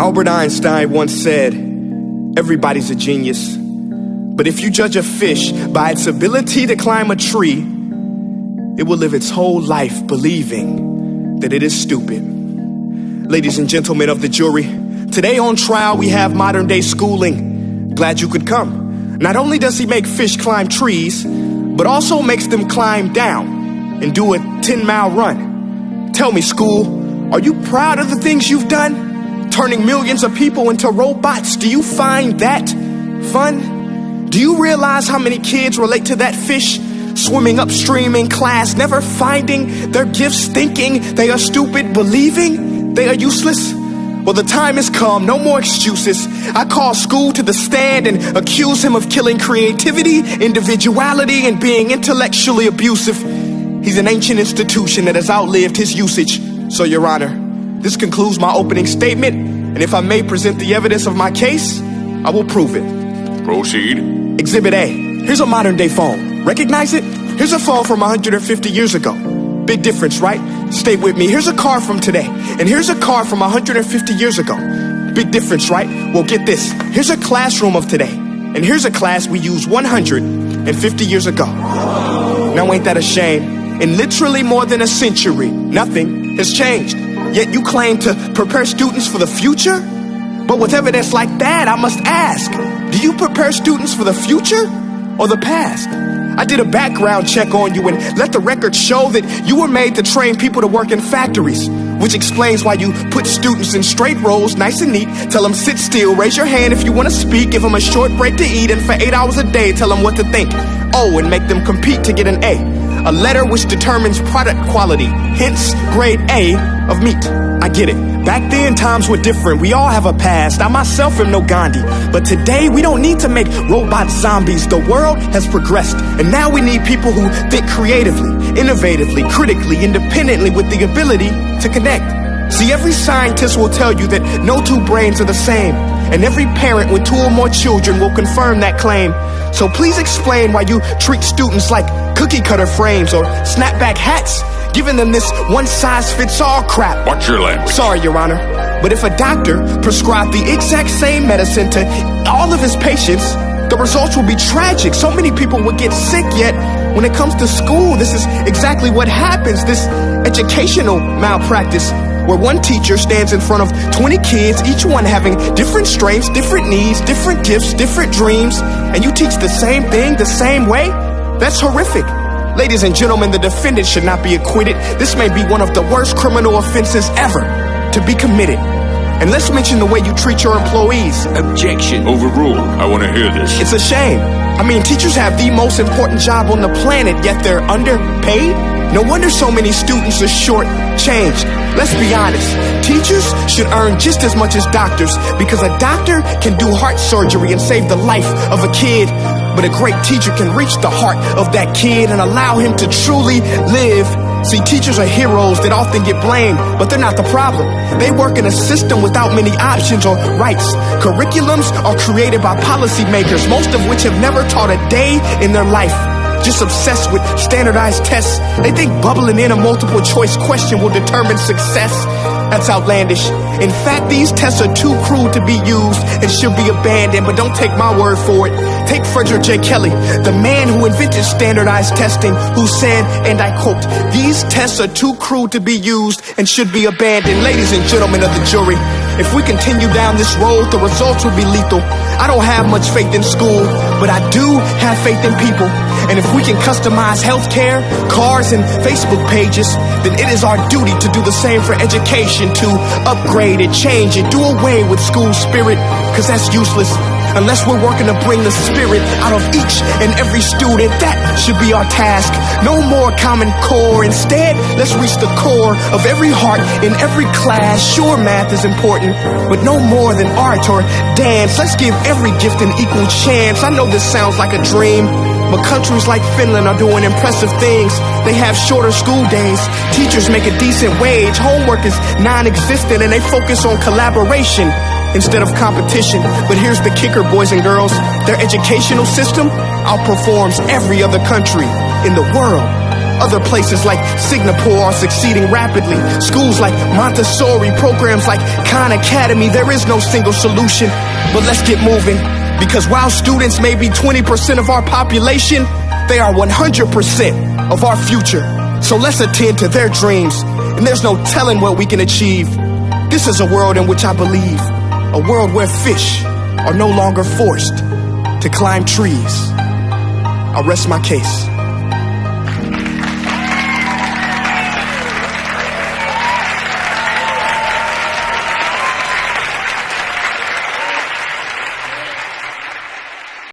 Albert Einstein once said, everybody's a genius. But if you judge a fish by its ability to climb a tree, it will live its whole life believing that it is stupid. Ladies and gentlemen of the jury, today on trial we have modern day schooling. Glad you could come. Not only does he make fish climb trees, but also makes them climb down and do a 10-mile run. Tell me, school, are you proud of the things you've done? Turning millions of people into robots, do you find that fun? Do you realize how many kids relate to that fish? Swimming upstream in class, never finding their gifts, thinking they are stupid, believing they are useless? Well, the time has come, no more excuses. I call school to the stand and accuse him of killing creativity, individuality, and being intellectually abusive. He's an ancient institution that has outlived his usage. So, Your Honor, this concludes my opening statement, and if I may present the evidence of my case, I will prove it. Proceed. Exhibit A. Here's a modern day phone. Recognize it? Here's a phone from 150 years ago. Big difference, right? Stay with me. Here's a car from today, and here's a car from 150 years ago. Big difference, right? Well, get this. Here's a classroom of today, and here's a class we used 150 years ago. Now, ain't that a shame? In literally more than a century, nothing has changed. Yet you claim to prepare students for the future? But with evidence like that, I must ask, do you prepare students for the future or the past? I did a background check on you and let the record show that you were made to train people to work in factories, which explains why you put students in straight rows, nice and neat, tell them sit still, raise your hand if you want to speak, give them a short break to eat, and for 8 hours a day, tell them what to think. Oh, and make them compete to get an A letter which determines product quality, hence grade A of meat. I get it. Back then, times were different. We all have a past. I myself am no Gandhi. But today, we don't need to make robot zombies. The world has progressed. And now we need people who think creatively, innovatively, critically, independently, with the ability to connect. See, every scientist will tell you that no two brains are the same. And every parent with 2 or more children will confirm that claim. So please explain why you treat students like cookie cutter frames or snapback hats, giving them this one-size-fits-all crap. Watch your language. Sorry, Your Honor, but if a doctor prescribed the exact same medicine to all of his patients, the results will be tragic. So many people will get sick, yet when it comes to school, this is exactly what happens. This educational malpractice, where one teacher stands in front of 20 kids, each one having different strengths, different needs, different gifts, different dreams, and you teach the same thing the same way? That's horrific. Ladies and gentlemen, the defendant should not be acquitted. This may be one of the worst criminal offenses ever to be committed. And let's mention the way you treat your employees. Objection. Overruled. I want to hear this. It's a shame. I mean, teachers have the most important job on the planet, yet they're underpaid? No wonder so many students are short-changed. Let's be honest. Teachers should earn just as much as doctors, because a doctor can do heart surgery and save the life of a kid. But a great teacher can reach the heart of that kid and allow him to truly live. See, teachers are heroes that often get blamed, but they're not the problem. They work in a system without many options or rights. Curriculums are created by policymakers, most of which have never taught a day in their life. Just obsessed with standardized tests. They think bubbling in a multiple choice question will determine success. That's outlandish. In fact, these tests are too crude to be used and should be abandoned, but don't take my word for it. Take Frederick J. Kelly, the man who invented standardized testing, who said, and I quote, "These tests are too crude to be used and should be abandoned." Ladies and gentlemen of the jury, if we continue down this road, the results will be lethal. I don't have much faith in school, but I do have faith in people. And if we can customize healthcare, cars, and Facebook pages, then it is our duty to do the same for education, to upgrade it, change it, do away with school spirit, because that's useless. Unless we're working to bring the spirit out of each and every student, that should be our task. No more Common Core. Instead, let's reach the core of every heart in every class. Sure, math is important, but no more than art or dance. Let's give every gift an equal chance. I know this sounds like a dream, but countries like Finland are doing impressive things. They have shorter school days. Teachers make a decent wage. Homework is non-existent, and they focus on collaboration instead of competition. But here's the kicker, boys and girls. Their educational system outperforms every other country in the world. Other places like Singapore are succeeding rapidly. Schools like Montessori, programs like Khan Academy, there is no single solution. But let's get moving, because while students may be 20% of our population, they are 100% of our future. So let's attend to their dreams, and there's no telling what we can achieve. This is a world in which I believe, a world where fish are no longer forced to climb trees. I'll rest my case.